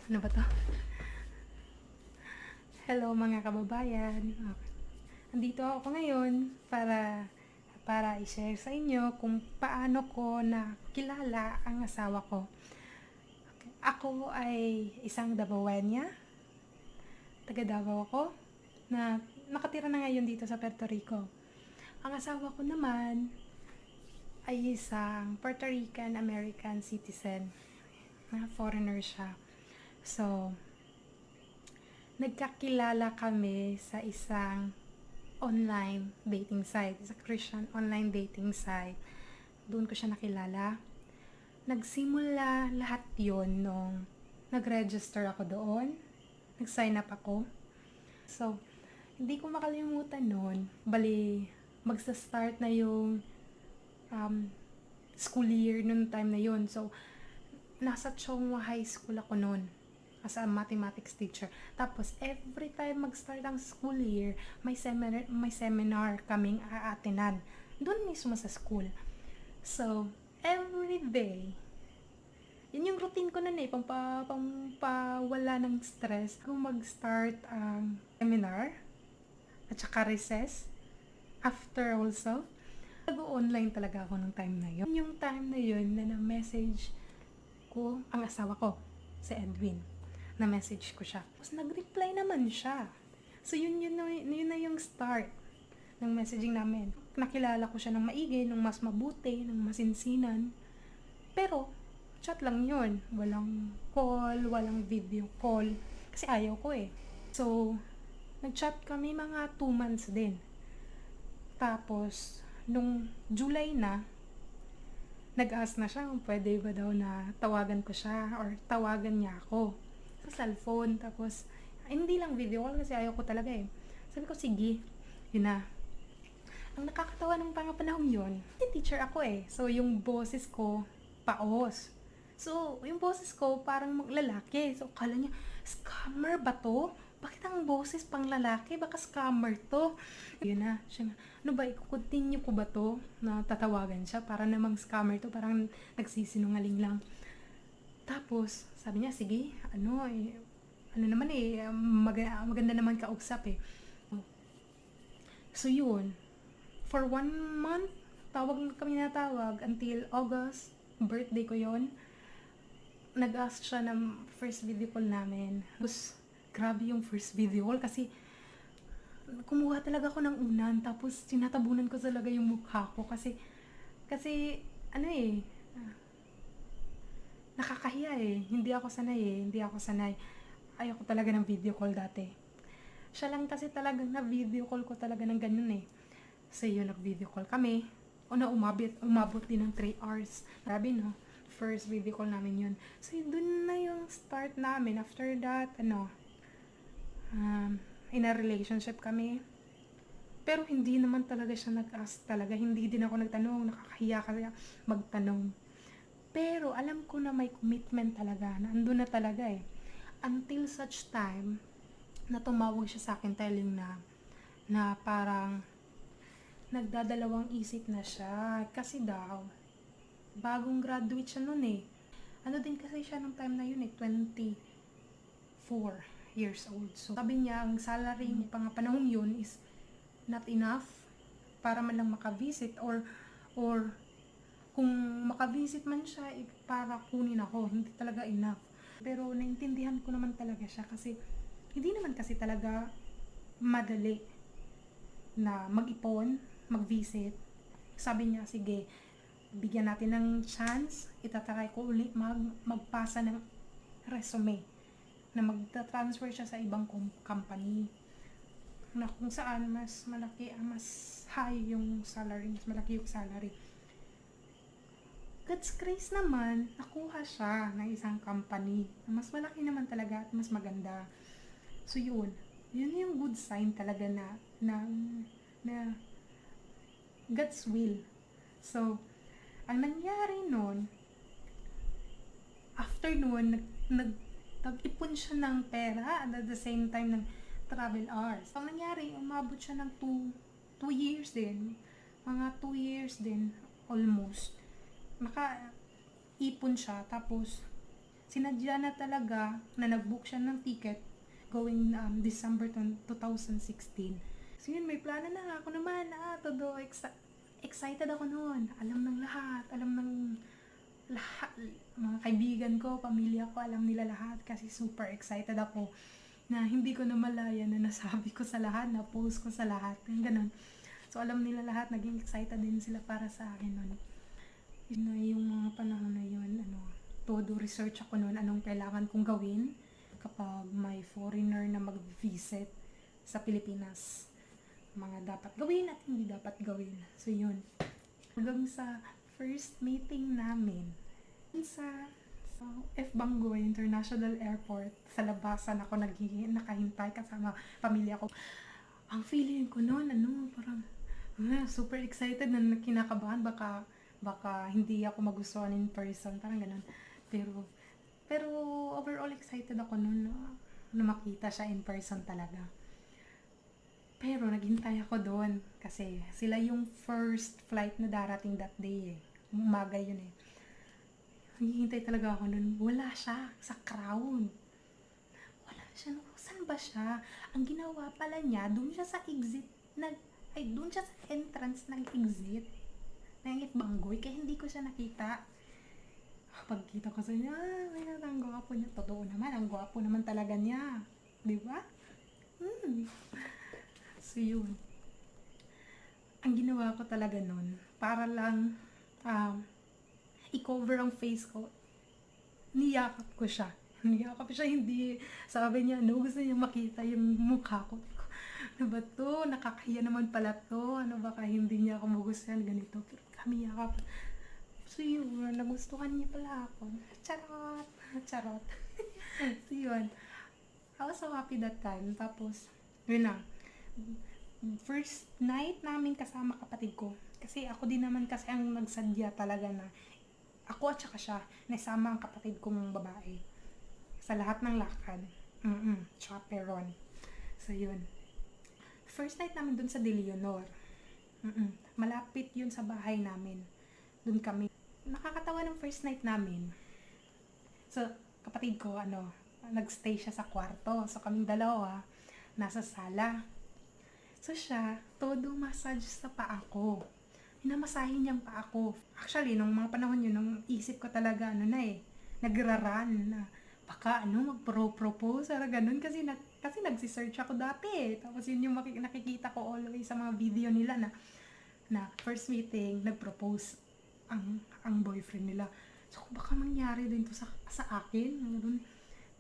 Ano ba to? Hello mga kababayan. Okay. Andito ako ngayon para i-share sa inyo kung paano ko nakilala ang asawa ko. Okay. Ako ay isang Dabawenya, taga Davao ako, na nakatira na ngayon dito sa Puerto Rico. Ang asawa ko naman ay isang Puerto Rican American citizen, na foreigner siya. So, nagkakilala kami sa isang online dating site, sa Christian online dating site. Doon ko siya nakilala. Nagsimula lahat yon nung nag-register ako doon. Nag-sign up ako. So, hindi ko makalimutan noon. Bali, magsa-start na yung school year noon time na yon. So, nasa Chongwa High School ako noon as a mathematics teacher. Tapos, every time mag-start ang school year, may seminar kaming aatenan. Doon mismo sa school. So, every day, yun yung routine ko noon pampawala ng stress. Kung mag-start ang seminar, at saka recess, after also, nag-online talaga ako ng time na yun. Yung time na yun na na-message ko ang asawa ko, si Edwin. Na-message ko siya. Tapos nag-reply naman siya. So yun na yung start ng messaging namin. Nakilala ko siya ng maigi, ng mas mabuti, ng masinsinan. Pero, chat lang yun. Walang call, walang video call. Kasi ayaw ko eh. So, nag-chat kami mga 2 months din. Tapos, nung July na, nag-ask na siya kung pwede ba daw na tawagan ko siya or tawagan niya ako sa cellphone. Tapos, hindi lang video call kasi ayaw ko talaga eh. Sabi ko, sige. Yun na. Ang nakakatawa ng panahon yun, teacher ako eh. So, yung boses ko, paos. So, yung boses ko, parang lalaki. So, kala niya, scammer ba to? Bakit ang boses pang lalaki? Baka scammer to. Yun na. Siya na, ano ba, i-continue ko ba to? Na tatawagan siya. Para namang scammer to. Parang nagsisinungaling lang. Tapos, sabi niya, sige, maganda naman kausap eh. So, yun. For 1 month, kami natawag until August. Birthday ko yon. Nag-ask siya ng first video call namin. Tapos, grabe yung first video call kasi kumuha talaga ako ng unan. Tapos, tinatabunan ko talaga yung mukha ko kasi nakakahiya eh. Hindi ako sanay. Ayoko talaga ng video call dati. Siya lang kasi talagang na video call ko talaga ng ganun eh. So yun, nag-video call kami. Umabot din ng 3 hours. Grabe no? First video call namin yun. So dun na yung start namin. After that, in a relationship kami. Pero hindi naman talaga siya nag-ask talaga. Hindi din ako nagtanong. Nakakahiya kasi magtanong. Pero alam ko na may commitment talaga. Nandun na talaga eh. Until such time na tumawag siya sa akin telling na parang nagdadalawang isip na siya. Kasi daw, bagong graduate siya nun eh. Ano din kasi siya nung time na yun eh, 24 years old. So, sabi niya, ang salary niya pang panahon yun is not enough para man lang makavisit or kung makavisit man siya, para kunin ako. Hindi talaga enough. Pero naintindihan ko naman talaga siya kasi hindi naman kasi talaga madali na mag-ipon, mag-visit. Sabi niya, sige, bigyan natin ng chance. Itatry ko ulit magpasa ng resume na magta-transfer siya sa ibang company na kung saan mas malaki, mas high yung salary, mas malaki yung salary. God's grace naman, nakuha siya ng isang company na mas malaki naman talaga at mas maganda. So yun yung good sign talaga na God's will. So, ang nangyari nun, after nun, nag-ipon siya ng pera at the same time ng travel hours. Ang nangyari, umabot siya ng 2 years din. Mga 2 years din, almost. Naka-ipon siya, tapos Sinadya na talaga na nag-book siya ng ticket going December 2016. So yun, may plano na. Ako naman, excited ako noon. Alam ng lahat, lahat, mga kaibigan ko, pamilya ko, alam nila lahat kasi super excited ako na hindi ko na malaya na nasabi ko sa lahat, na post ko sa lahat, yung ganun. So alam nila lahat, naging excited din sila para sa akin noon. Yun na yung mga panahon na yun, todo research ako noon, anong kailangan kong gawin kapag may foreigner na mag-visit sa Pilipinas. Mga dapat gawin at hindi dapat gawin. So yun. Hanggang sa first meeting namin sa F. Bangoy International Airport, sa labasan ako nakahintay kasama pamilya ko. Ang feeling ko noon, parang super excited na kinakabahan, baka hindi ako magustuhan in person, parang ganun. Pero overall excited ako noon na makita siya in person talaga. Pero naghintay ako doon kasi sila yung first flight na darating that day eh. Umaga yun eh. Naghihintay talaga ako noon. Wala siya sa crowd. Wala siya. Saan ba siya? Ang ginawa pala niya, doon siya sa exit, doon siya sa entrance ng exit ng F. Bangoy, kaya hindi ko siya nakita. Pagkita ko sa niya, ang gwapo niya. Totoo naman, ang gwapo naman talaga niya. Di ba? So yun. Ang ginawa ko talaga nun, para lang i-cover ang face ko, niyakap ko siya. Hindi, sabi niya, gusto niya makita yung mukha ko. Ano ba to? Nakakahiya naman pala to. Baka hindi niya ako magustuhan ganito. Pero kami yakap. So yun, nagustuhan niya pala ako. Charot. So yun, I was so happy that time. Tapos, yun na. First night namin kasama kapatid ko. Kasi ako din naman kasi ang nagsadya talaga na ako at saka siya, nasama ang kapatid kong babae. Sa lahat ng lakad. Chaperon. So yun. First night namin dun sa De Leonor. Malapit yun sa bahay namin. Dun kami. Nakakatawa ng first night namin. So, kapatid ko, nagstay siya sa kwarto. So, kaming dalawa, nasa sala. So, siya, todo massage sa paa ko. Hinamasahin niyang paa ko. Actually, nung mga panahon yun, nung isip ko talaga, nagraran na, baka, magpro-propose, ganun, kasi nagsisearch ako dati. Tapos, yun yung nakikita ko always sa mga video nila na first meeting, nag-propose ang boyfriend nila. So, baka mangyari din to sa akin.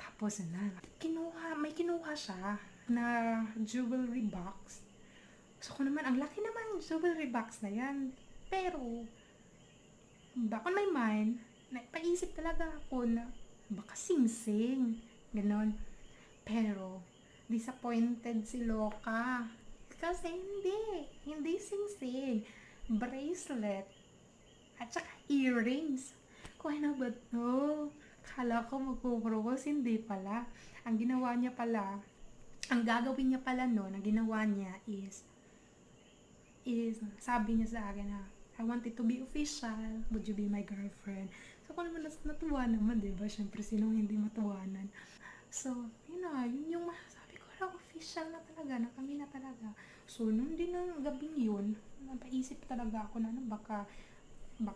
Tapos, may kinuha siya na jewelry box. So, ko naman, ang laki naman jewelry box na yan. Pero, back on my mind, paisip talaga ako na baka sing-sing. Ganon. Pero, disappointed si Loka. Kasi hindi sing-sing. Bracelet. At saka earrings. Kung ano ba to? Kala ko magpupropose, hindi pala. Ang ginawa niya pala, ang gagawin niya pala ang ginawa niya is sabi niya sa akin na, I want it to be official. Would you be my girlfriend? So, kung naman natuwa naman, diba? Syempre, sinong hindi matuwanan. So, yun yung masasabi ko lang, official na talaga, na kami na talaga. So, nung din ng gabing yun, napaisip talaga ako na, baka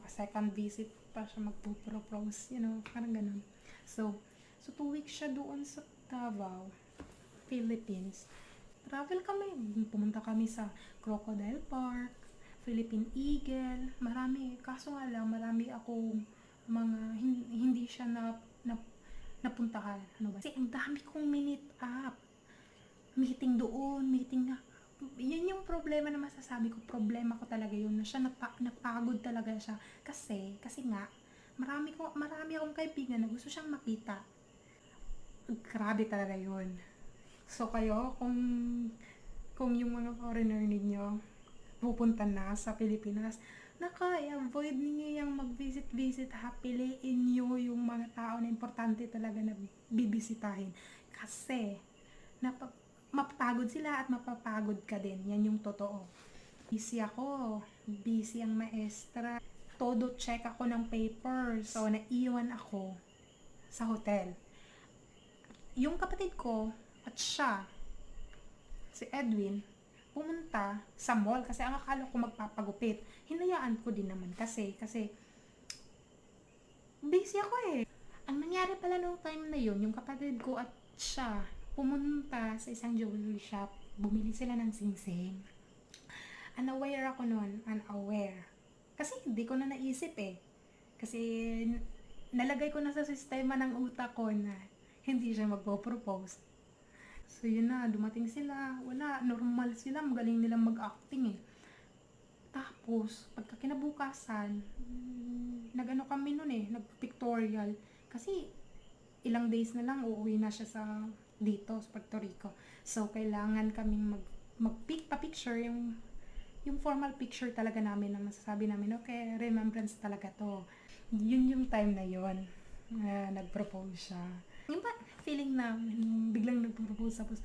second visit pa siya magpo-propose, parang ganun. So 2 weeks siya doon sa Davao, Philippines. Travel kami, pumunta kami sa Crocodile Park, Philippine Eagle, marami, kaso nga lang, marami akong mga hindi siya napuntahan. Kasi ang dami kong meet up. Meeting doon, yun yung problema na masasabi ko, problema ko talaga yun, na siya napagod talaga siya. Kasi nga, marami akong kaibigan na gusto siyang makita. Grabe talaga yun. So kayo, kung yung mga foreigner ninyo pupunta na sa Pilipinas, i-avoid ninyo yung mag-visit, piliin nyo yung mga tao na importante talaga na bibisitahin. Kasi, mapapagod sila at mapapagod ka din. Yan yung totoo. Busy ako. Busy ang maestra. Todo check ako ng papers. So, naiwan ako sa hotel. Yung kapatid ko at siya, si Edwin, pumunta sa mall kasi ang akala ko magpapagupit. Hinayaan ko din naman kasi busy ako eh. Ang nangyari pala nung time na yun, yung kapatid ko at siya, pumunta sa isang jewelry shop. Bumili sila ng singsing. Unaware ako nun, unaware. Kasi hindi ko na naisip eh. Kasi nalagay ko na sa sistema ng utak ko na hindi siya magpo-propose. So yun na, dumating sila, wala, normal sila, magaling nilang mag-acting eh. Tapos, pagka kinabukasan, nag-ano kami nun eh, nag-pictorial. Kasi, ilang days na lang, uuwi na siya sa dito, sa Puerto Rico. So, kailangan kaming pa-picture, yung formal picture talaga namin na masasabi namin, okay, remembrance talaga to. Yun yung time na yun, nag-propose siya. Yung ba, feeling na biglang nag-propose tapos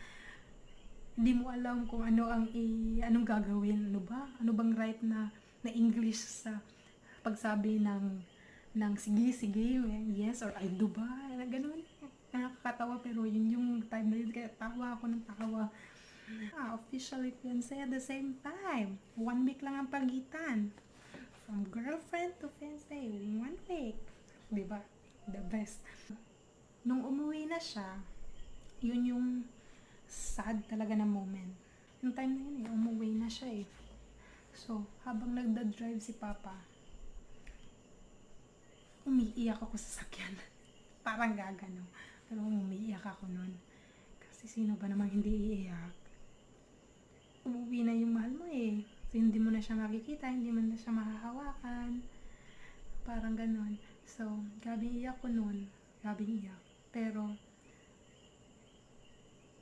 hindi mo alam kung anong gagawin, ano ba? Ano bang right na English sa pagsabi ng sige, yes or I do ba? Ganun. Nakakatawa pero yun yung time na yun kaya tawa ako ng tawa. Officially fiancé at the same time. 1 week lang ang pagitan. From girlfriend to fiancé, 1 week. Diba? The best. Nung umuwi na siya, yun yung sad talaga na moment. Yung time na yun umuwi na siya eh. So, habang nagda-drive si Papa, umiiyak ako sa sakyan. Parang gagano. Pero umiiyak ako nun. Kasi sino ba namang hindi iiyak? Umuwi na yung mahal mo eh. So, hindi mo na siya makikita, hindi mo na siya mahahawakan. Parang ganon. So, grabing iyak ko nun. Grabing iyak. Pero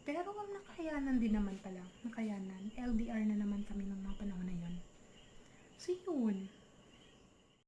nakayanan din naman pala. Nakayanan. LDR na naman kami nung mga panahon na yun. So, yun.